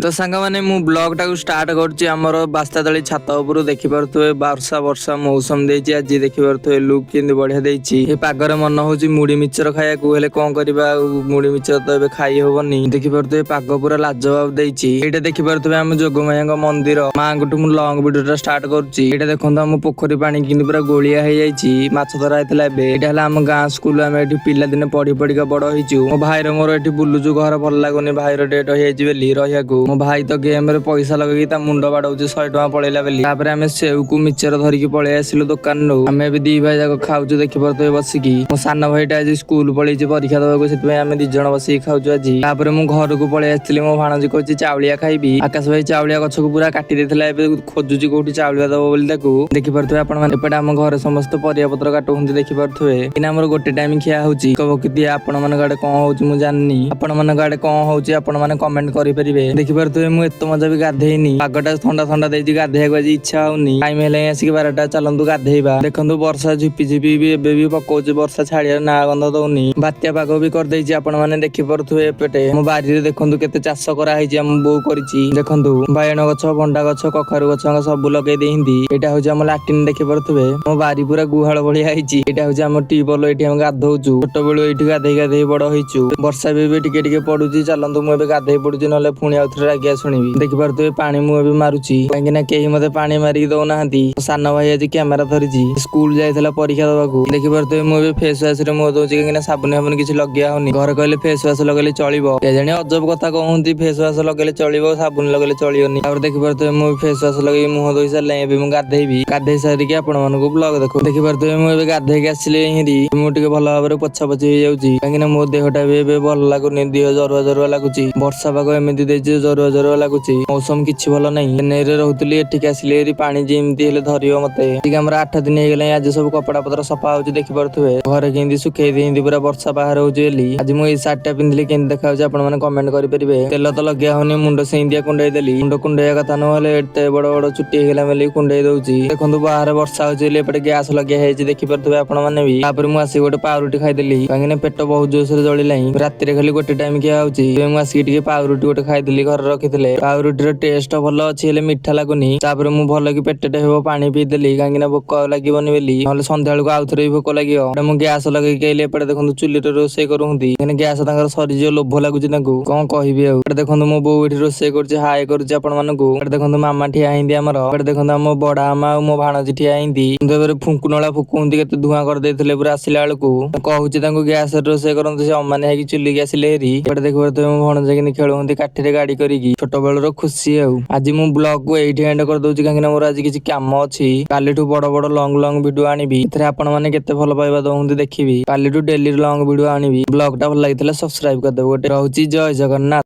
तो सांग माने मु ब्लॉग टाକୁ स्टार्ट କରୁଛି ଆମର ବାସ୍ତାତଳି ଛାତ ଉପରୁ ଦେଖିପାରୁଥିବେ ବର୍ଷା ବର୍ଷା ମୌସମ ଦେଇଛି ଆଜି ଦେଖିପାରୁଥିବେ ଲୁକ୍ କେମିତି ବଢିଆ ଦେଇଛି ଏ ପାଗରେ ମନ ହଉଛି ମୁଢି ମିଚର ଖାଇବାକୁ ହେଲେ କଣ କରିବା ଆଉ ମୁଢି ମିଚର ତ ଏବେ ଖାଇ ହବନି ଦେଖିପାରୁଥିବେ ପାଗ ପୁରା ଲାଜବାବ ଦେଇଛି ଏଇଟା ଦେଖିପାରୁଥିବେ ଆମ ଯୋଗମାୟାଙ୍କ ମନ୍ଦିର ମାଙ୍କଠୁ ମୁଁ ଲଙ୍ଗ ଭିଡିଓ ଟା ଷ୍ଟାର୍ଟ କରୁଛି ଏଇଟା ଦେଖନ୍ତୁ ଆମ ପୋଖରୀ ପାଣି କିନ୍ତୁ ପୁରା ଗୋଳିଆ ହେଇଯାଇଛି ମାଛ ଧରା ହେଇଥିଲା ଏବେ ଏଇଟା ହେଲା ଆମ ଗାଁ ସ୍କୁଲ ଆମେ ଏଠି ପିଲାଦିନେ ପଢି ପଢିକା ବଡ ହେଇଛୁ ମୋ ଭାଇର ମୋର ଏଠି ବୁଲୁଛୁ ଘର ଭଲ ଲାଗୁନି ଭାଇର ଡେଟ୍ ହେଇଯାଇଛି ବୋଲି ରହିବାକୁ ମୋ ଭାଇ ତ ଗେମ ରେ ପଇସା ଲଗେଇକି ତା ମୁଣ୍ଡ ବାଡଉଛି 100 ଟଙ୍କା ପଳେଇଲା ବୋଲି ତାପରେ ଆମେ ସେଉକୁ ମିଚର ଧରିକି ପଳେଇ ଆସିଲୁ ଦୋକାନରୁ ଆମେ ଏବେ ଦି ଭାଇ ଯାକ ଖାଉଛୁ ଦେଖିପାରୁଥିବେ ବସିକି ମୋ ସାନ ଭାଇଟା ଆଜି ସ୍କୁଲ ପଳେଇଛି ପରୀକ୍ଷା ଦବାକୁ ସେଥିପାଇଁ ଆମେ ଦି ଜଣ ବସିକି ଖାଉଛୁ ଆଜି ତାପରେ ମୁଁ ଘରକୁ ପଳେଇ ଆସିଥିଲି ମୋ ଭାଣଜି କହୁଛି ଚାଉଳିଆ ଖାଇବି ଆକାଶ ଭାଇ ଚାଉଳିଆ ଗଛକୁ ପୁରା କାଟି ଦେଇଥିଲା ଏବେ ଖୋଜୁଛି କୋଉଠି ଚାଉଳିଆ ଦବ ବୋଲି ତାକୁ ଦେଖିପାରୁଥିବେ ଆପଣ ମାନେ ଏପଟେ ଆମ ଘରେ ସମସ୍ତେ ପରିବା ପତ୍ର କାଟୁଛନ୍ତି ଦେଖିପାରୁଥିବେ ଏଇନା ଆମର ଗୋଟେ ଟାଇମ ଖିଆ ହଉଛି କବକିତିଆ ଆପଣ ମାନଙ୍କ ଆଡେ କଣ ହଉଛି ମୁଁ ଜାଣିନି ଆପଣ ମାନଙ୍କ ଆଡେ କଣ ହଉଛି ଆପଣ ମାନେ କମେଣ୍ଟ କରିପାରିବେ ଦେଖିପାରୁଥିବେ ମୁଁ ଏତେ ମଜା ବି ଗାଧେଇନି ପାଗଟା ଥଣ୍ଡା ଥଣ୍ଡା ଦେଇଛି ଗାଧେଇବାକୁ ଆଜି ଇଚ୍ଛା ହଉନି ଟାଇମ ହେଲେ ଆସିକି 12ଟା ଚାଲନ୍ତୁ ଗାଧେଇବା ଦେଖନ୍ତୁ ବର୍ଷା ଝିପି ଝିପି ବି ଏବେ ବି ପକଉଛି ବର୍ଷା ଛାଡିବାର ନା ଗନ୍ଧ ଦଉନି ବାତ୍ୟା ପାଗ ବି କରିଦେଇଛି ଆପଣ ମାନେ ଦେଖିପାରୁଥିବେ ଏପଟେ ମୋ ବାରିରେ ଦେଖନ୍ତୁ କେତେ ଚାଷ କରାହେଇଛି ଆମ ବୋଉ କରିଛି ଦେଖନ୍ତୁ ବାଇଗଣ ଗଛ ଭଣ୍ଡା ଗଛ କଖାରୁ ଗଛ ସବୁ ଲଗେଇ ଦେଇନ୍ତି ଏଇଟା ହଉଛି ଆମ ଲାଟିନ ଦେଖିପାରୁଥିବେ ମୋ ବାରି ପୁରା ଗୁହାଳ ଭଳିଆ ହେଇଛି ଏଇଟା ହଉଛି ଆମ ଟ୍ୟୁବଲ ଏଇଠି ଆମେ ଗାଧଉଛୁ ଛୋଟବେଳୁ ଏଇଠି ଗାଧେଇ ଗାଧେଇ ବଡ ହେଇଛୁ ବର୍ଷା ବି ଏବେ ଟିକେ ଟିକେ ପଡୁଛି ଚାଲନ୍ତୁ ମୁଁ ଏବେ ଗାଧେଇ ପଡୁଛି ନହେଲେ ପୁଣି ଆଉଥରେ ରାଗିଆ ଶୁଣିବି ଦେଖିପାରୁଥିବେ ପାଣି ମୁଁ ଏବେ ମାରୁଛି କାହିଁକି ନା କେହି ମତେ ପାଣି ମାରିକି ଦଉନାହାନ୍ତି ସାନ ଭାଇ ଆଜି କ୍ୟାମେରା ଧରିଛି ସ୍କୁଲ ଯାଇଥିଲା ପରୀକ୍ଷା ଦବାକୁ ଦେଖିପାରୁଥିବେ ମୁଁ ଏବେ ଫେସ ୱାସ ରେ ମୁହଁ ଧୋଉଛି କାହିଁକି ନା ସାବୁନ ଫାବୁନ କିଛି ଲଗେଇବା ହଉନି ଘରେ କହିଲେ ଫେସ ୱାସ ଲଗେଇଲେ ଚଳିବ କେଜାଣି ଅଜବ କଥା କହୁଛନ୍ତି ଫେସ ୱାସ ଲଗେଇଲେ ଚଳିବ ସାବୁନ ଲଗେଇଲେ ଚଳିବନି ତାପରେ ଦେଖିପାରୁଥିବେ ମୁଁ ଫେସ ୱାସ ଲଗେଇକି ମୁହଁ ଧୋଇ ସାରିଲେ ଏବେ ମୁଁ ଗାଧେଇବି ଗାଧେଇ ସାରିକି ଆପଣ ମାନଙ୍କୁ ବ୍ଲଗ ଦେଖୁ ଦେଖିପାରୁଥିବେ ମୁଁ ଏବେ ଗାଧେଇକି ଆସିଲି ହେରି ମୁଁ ଟିକେ ଭଲ ଭାବରେ ପୋଛା ପୋଛି ହେଇଯାଉଛି କାହିଁକି ନା ମୋ ଦେହଟା ବି ଏବେ ଭଲ ଲାଗୁନି ଦେହ ଜରୁଆ ଜରୁଆ ଲାଗୁଛି ବର୍ଷା ପାଗ ଏମିତି ଦେଇଛି ଜରୁଆ ଜରୁଆ ଲାଗୁଛି ମୌସମ କିଛି ଭଲ ନାହିଁ ଚେନ୍ନାଇରେ ରହୁଥିଲି ଏଠିକି ଆସିଲି ହେରି ପାଣି ଯେମିତି ହେଲେ ଧରିବ ମତେ ଟିକେ ଆମର 8 ଦିନ ହେଇଗଲାଣି ଆଜି ସବୁ କପଡା ପତ୍ର ସଫା ହଉଛି ଦେଖିପାରୁଥିବେ ଘରେ କେମିତି ଶୁଖେଇ ଦେଇନ୍ତି ପୁରା ବର୍ଷା ବାହାରେ ହଉଛି ବୋଲି ଆଜି ମୁଁ ଏଇ ସାର୍ଟ ଟା ପିନ୍ଧିଲି କେମିତି ଦେଖାଯାଉଛି ଆପଣ ମାନେ କମେଣ୍ଟ କରିପାରିବେ ତେଲ ତ ଲଗେଇବା ହଉନି ମୁଣ୍ଡ ସେମିତିଆ କୁଣ୍ଡେଇ ଦେଲି ମୁଣ୍ଡ କୁଣ୍ଡେଇବା କଥା ନହେଲେ ଏତେ ବଡ ବଡ ଚୁଟି ହେଇଗଲା ବୋଲି କୁଣ୍ଡେଇ ଦଉଛି ଦେଖନ୍ତୁ ବାହାରେ ବର୍ଷା ହଉଛି ବୋଲି ଏପଟେ ଗ୍ୟାସ ଲଗେଇ ହେଇଛି ଦେଖିପାରୁଥିବେ ଆପଣ ମାନେ ବି ତାପରେ ମୁଁ ଆସିକି ଗୋଟେ ପାଉରୁଟି ଖାଇଦେଲି କାହିଁକି ନା ପେଟ ବହୁତ ଜୋରସରେ ଜଳିଲାଣି ରାତିରେ ଖାଲି ଗୋଟେ ଟାଇମ ଖିଆ ହଉଛି ମୁଁ ଆସିକି ଟିକେ ପାଉରୁଟି ଗୋଟେ ଖାଇଦେଲି ଘରେ ରଖିଥିଲେ ପାଉରୁଟିର ଟେଷ୍ଟ ଭଲ ଅଛି ହେଲେ ମିଠା ଲାଗୁନି ତାପରେ ମୁଁ ଭଲ କି ପେଟଟେ ହେବ ପାଣି ପିଇଦେଲି କାହିଁକି ନା ଭୋକ ଆଉ ଲାଗିବନି ବୋଲି ନହେଲେ ସନ୍ଧ୍ୟାବେଳକୁ ଆଉଥରେ ବି ଭୋକ ଲାଗିବ ମୁଁ ଗ୍ୟାସ ଲଗେଇକି ଆଇଲି ଏପଟେ ଦେଖନ୍ତୁ ଚୁଲିରେ ରୋଷେଇ କରୁଛନ୍ତି କାହିଁକି ଗ୍ୟାସ ତାଙ୍କର ସରିଯିବ ଲୋଭ ଲାଗୁଛି ତାଙ୍କୁ କଣ କହିବି ଆଉ ଏପଟେ ଦେଖନ୍ତୁ ମୋ ବୋଉ ଏଠି ରୋଷେଇ କରୁଛି ହାଇ କରୁଛି ଆପଣ ମାନଙ୍କୁ ଏପଟେ ଦେଖନ୍ତୁ ମାମା ଠିଆ ହେଇନ୍ତି ଆମର ଏପଟେ ଦେଖନ୍ତୁ ଆମ ବଡ ମାମା ଆଉ ମୋ ଭାଣଜି ଠିଆ ହେଇନ୍ତି କିନ୍ତୁ ଏବେ ଫୁଙ୍କୁନଳା ଫୁକୁନ୍ତି କେତେ ଧୂଆଁ କରିଦେଇଥିଲେ ପୁରା ଆସିଲା ବେଳକୁ କହୁଛି ତାଙ୍କୁ ଗ୍ୟାସ ରୋଷେଇ କରନ୍ତୁ ସେ ଅମାନିଆ ହେଇକି ଚୁଲିକି ଆସିଲେ ହେରି ଏପଟେ ଦେଖିପାରୁଥିବେ ମୋ ଭଣଜା କେମିତି ଖେଳୁଛନ୍ତି କାଠିରେ ଗାଡି କରିକି ଛୋଟ ବେଳର ଖୁସି ଆଉ ଆଜି ମୁଁ ବ୍ଲଗ କୁ ଏଇଠି ଏଣ୍ଡ କରିଦଉଛି କାହିଁକି ନା ମୋର ଆଜି କିଛି କାମ ଅଛି କାଲିଠୁ ବଡ ବଡ ଲଙ୍ଗ ଲଙ୍ଗ ଭିଡିଓ ଆଣିବି ଏଥିରେ ଆପଣ ମାନେ କେତେ ଭଲ ପାଇବା ଦଉଛନ୍ତି ଦେଖିବି କାଲିଠୁ ଡେଲି ଲଙ୍ଗ ଭିଡିଓ ଆଣିବି ବ୍ଲଗ ଟା ଭଲ ଲାଗିଥିଲା ସବସ୍କ୍ରାଇବ କରିଦେବ ଗୋଟେ ରହୁଛି ଜୟ ଜଗନ୍ନାଥ।